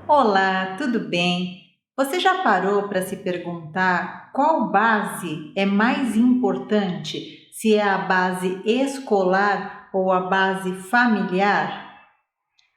Olá, tudo bem? Você já parou para se perguntar qual base é mais importante, se é a base escolar ou a base familiar?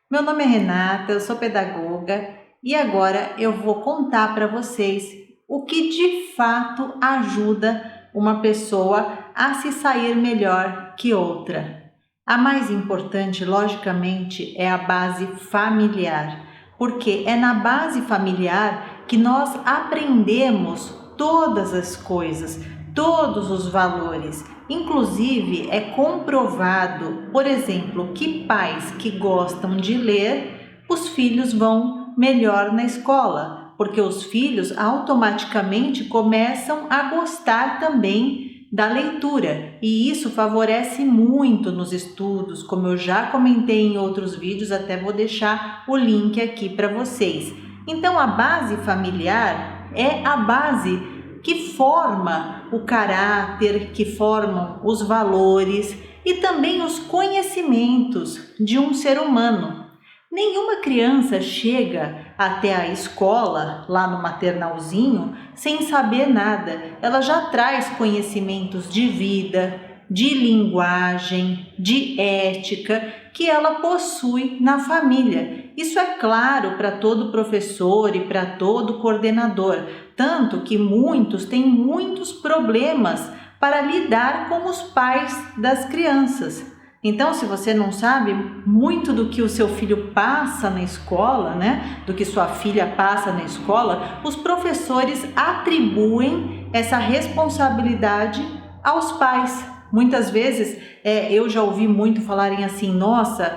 Meu nome é Renata, eu sou pedagoga e agora eu vou contar para vocês o que de fato ajuda uma pessoa a se sair melhor que outra. A mais importante, logicamente, é a base familiar, porque é na base familiar que nós aprendemos todas as coisas, todos os valores. Inclusive, é comprovado, por exemplo, que pais que gostam de ler, os filhos vão melhor na escola, porque os filhos automaticamente começam a gostar também da leitura, e isso favorece muito nos estudos, como eu já comentei em outros vídeos, até vou deixar o link aqui para vocês. Então, a base familiar é a base que forma o caráter, que formam os valores e também os conhecimentos de um ser humano. Nenhuma criança chega até a escola, lá no maternalzinho, sem saber nada. Ela já traz conhecimentos de vida, de linguagem, de ética, que ela possui na família. Isso é claro para todo professor e para todo coordenador, tanto que muitos têm muitos problemas para lidar com os pais das crianças. Então, se você não sabe muito do que o seu filho passa na escola, né, do que sua filha passa na escola, os professores atribuem essa responsabilidade aos pais. Muitas vezes eu já ouvi muito falarem assim, nossa,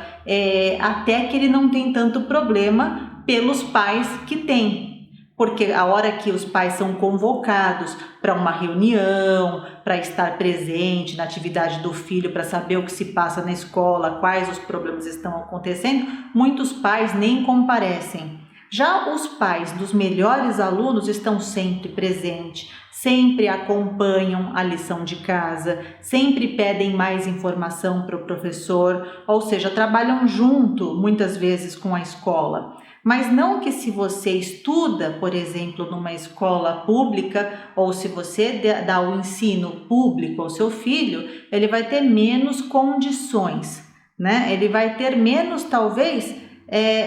até que ele não tem tanto problema pelos pais que tem. Porque a hora que os pais são convocados para uma reunião, para estar presente na atividade do filho, para saber o que se passa na escola, quais os problemas estão acontecendo, muitos pais nem comparecem. Já os pais dos melhores alunos estão sempre presentes, sempre acompanham a lição de casa, sempre pedem mais informação para o professor, ou seja, trabalham junto muitas vezes com a escola. Mas não que se você estuda, por exemplo, numa escola pública, ou se você dá o ensino público ao seu filho, ele vai ter menos condições, né? Ele vai ter menos, talvez,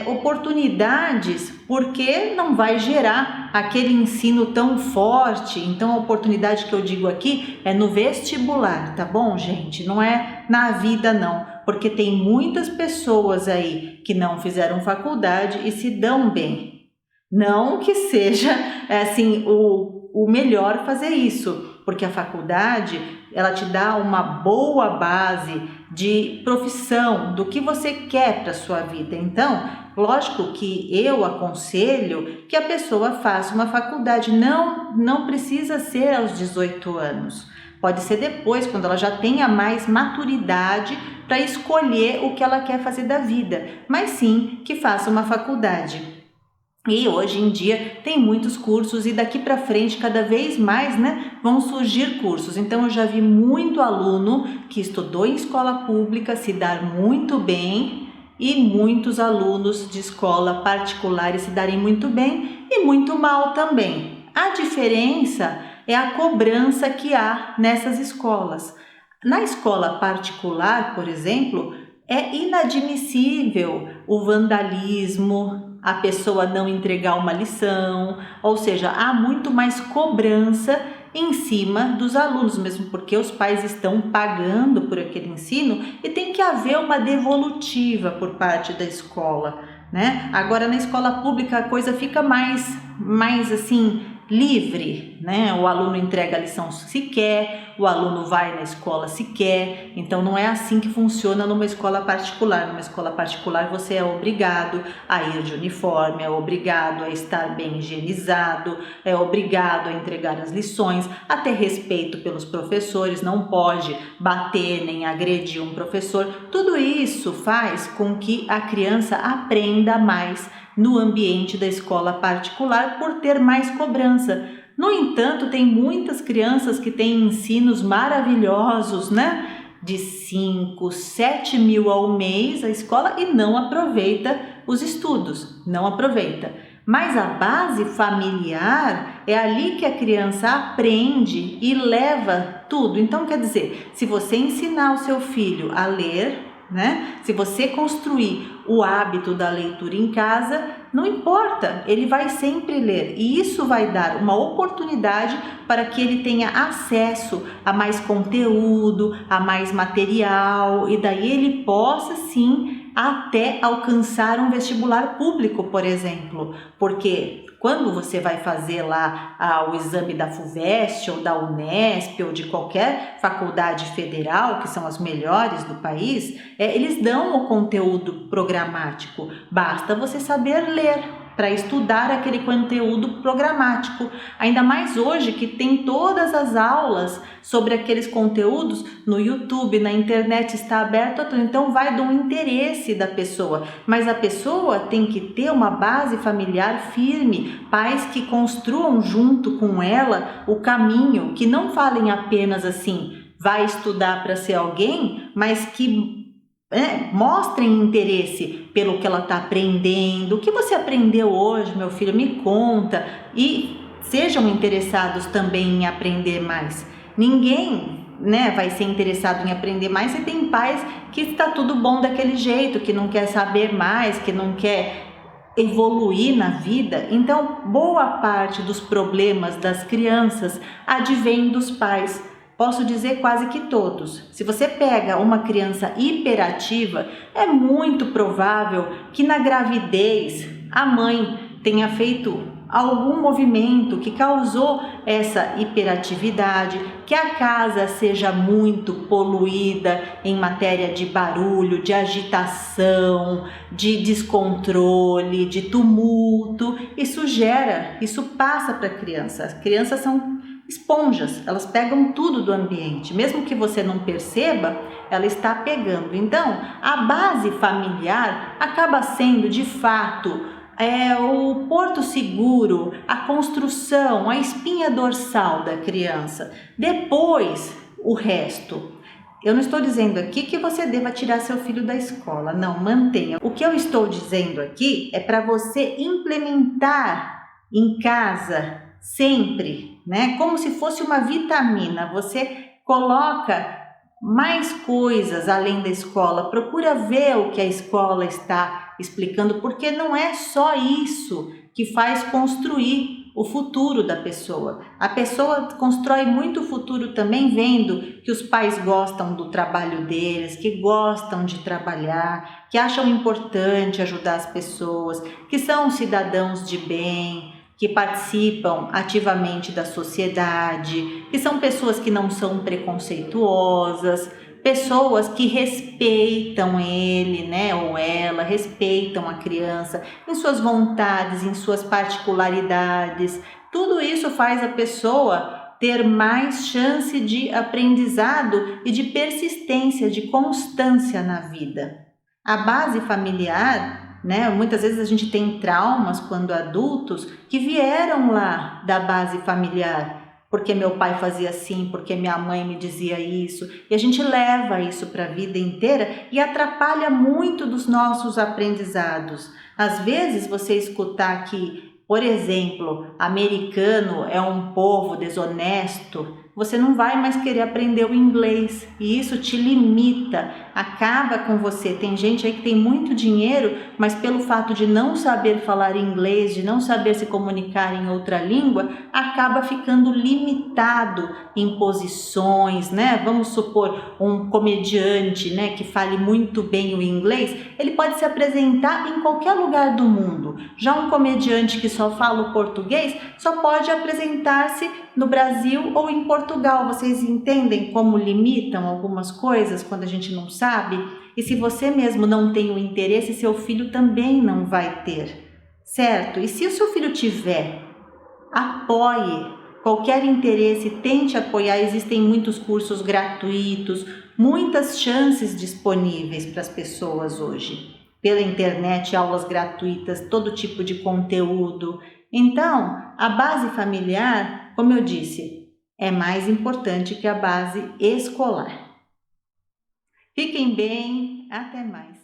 oportunidades, porque não vai gerar aquele ensino tão forte. Então, a oportunidade que eu digo aqui é no vestibular, tá bom, gente? Não é na vida, não, porque tem muitas pessoas aí que não fizeram faculdade e se dão bem. Não que seja assim o melhor fazer isso, porque a faculdade ela te dá uma boa base de profissão, do que você quer para a sua vida. Então, lógico que eu aconselho que a pessoa faça uma faculdade, não precisa ser aos 18 anos. Pode ser depois, quando ela já tenha mais maturidade para escolher o que ela quer fazer da vida, mas sim que faça uma faculdade. E hoje em dia tem muitos cursos e daqui para frente cada vez mais, né, vão surgir cursos. Então eu já vi muito aluno que estudou em escola pública se dar muito bem e muitos alunos de escola particular se darem muito bem e muito mal também. A diferença é a cobrança que há nessas escolas. Na escola particular, por exemplo, é inadmissível o vandalismo, a pessoa não entregar uma lição, ou seja, há muito mais cobrança em cima dos alunos, mesmo porque os pais estão pagando por aquele ensino e tem que haver uma devolutiva por parte da escola, né? Agora, na escola pública a coisa fica mais assim, livre, né? O aluno entrega a lição se quer, o aluno vai na escola se quer. Então não é assim que funciona numa escola particular. Numa escola particular você é obrigado a ir de uniforme, é obrigado a estar bem higienizado, é obrigado a entregar as lições, a ter respeito pelos professores, não pode bater nem agredir um professor. Tudo isso faz com que a criança aprenda mais no ambiente da escola particular por ter mais cobrança. No entanto, tem muitas crianças que têm ensinos maravilhosos, né? De 5, 7 mil ao mês a escola e não aproveita os estudos, não aproveita. Mas a base familiar é ali que a criança aprende e leva tudo. Então, quer dizer, se você ensinar o seu filho a ler, né? Se você construir o hábito da leitura em casa, não importa, ele vai sempre ler. E isso vai dar uma oportunidade para que ele tenha acesso a mais conteúdo, a mais material, e daí ele possa sim até alcançar um vestibular público, por exemplo, porque quando você vai fazer lá o exame da FUVEST ou da Unesp ou de qualquer faculdade federal, que são as melhores do país, eles dão o conteúdo programático, basta você saber ler para estudar aquele conteúdo programático, ainda mais hoje que tem todas as aulas sobre aqueles conteúdos no YouTube, na internet, está aberto a tudo, então vai do interesse da pessoa, mas a pessoa tem que ter uma base familiar firme, pais que construam junto com ela o caminho, que não falem apenas assim, vai estudar para ser alguém, mas que mostrem interesse pelo que ela está aprendendo. O que você aprendeu hoje, meu filho? Me conta. E sejam interessados também em aprender mais. Ninguém vai ser interessado em aprender mais se tem pais que está tudo bom daquele jeito, que não quer saber mais, que não quer evoluir na vida. Então, boa parte dos problemas das crianças advém dos pais. Posso dizer quase que todos. Se você pega uma criança hiperativa, é muito provável que na gravidez a mãe tenha feito algum movimento que causou essa hiperatividade, que a casa seja muito poluída em matéria de barulho, de agitação, de descontrole, de tumulto. Isso passa para a criança. As crianças são esponjas, elas pegam tudo do ambiente, mesmo que você não perceba, ela está pegando. Então, a base familiar acaba sendo, de fato, o porto seguro, a construção, a espinha dorsal da criança. Depois, o resto. Eu não estou dizendo aqui que você deva tirar seu filho da escola, não, mantenha. O que eu estou dizendo aqui é para você implementar em casa sempre, como se fosse uma vitamina. Você coloca mais coisas além da escola, procura ver o que a escola está explicando, porque não é só isso que faz construir o futuro da pessoa. A pessoa constrói muito o futuro também vendo que os pais gostam do trabalho deles, que gostam de trabalhar, que acham importante ajudar as pessoas, que são cidadãos de bem, que participam ativamente da sociedade, que são pessoas que não são preconceituosas, pessoas que respeitam ele, ou ela, respeitam a criança em suas vontades, em suas particularidades. Tudo isso faz a pessoa ter mais chance de aprendizado e de persistência, de constância na vida. A base familiar, muitas vezes a gente tem traumas quando adultos que vieram lá da base familiar, porque meu pai fazia assim, porque minha mãe me dizia isso, e a gente leva isso para a vida inteira e atrapalha muito dos nossos aprendizados. Às vezes você escutar que, por exemplo, americano é um povo desonesto, você não vai mais querer aprender o inglês e isso te limita, acaba com você. Tem gente aí que tem muito dinheiro, mas pelo fato de não saber falar inglês, de não saber se comunicar em outra língua, acaba ficando limitado em posições, Vamos supor um comediante, que fale muito bem o inglês, ele pode se apresentar em qualquer lugar do mundo. Já um comediante que só fala o português, só pode apresentar-se no Brasil ou em Portugal. Vocês entendem como limitam algumas coisas quando a gente não sabe? E se você mesmo não tem o interesse, seu filho também não vai ter, certo? E se o seu filho tiver, apoie qualquer interesse, tente apoiar. Existem muitos cursos gratuitos, muitas chances disponíveis para as pessoas hoje. Pela internet, aulas gratuitas, todo tipo de conteúdo. Então, a base familiar, como eu disse, é mais importante que a base escolar. Fiquem bem, até mais.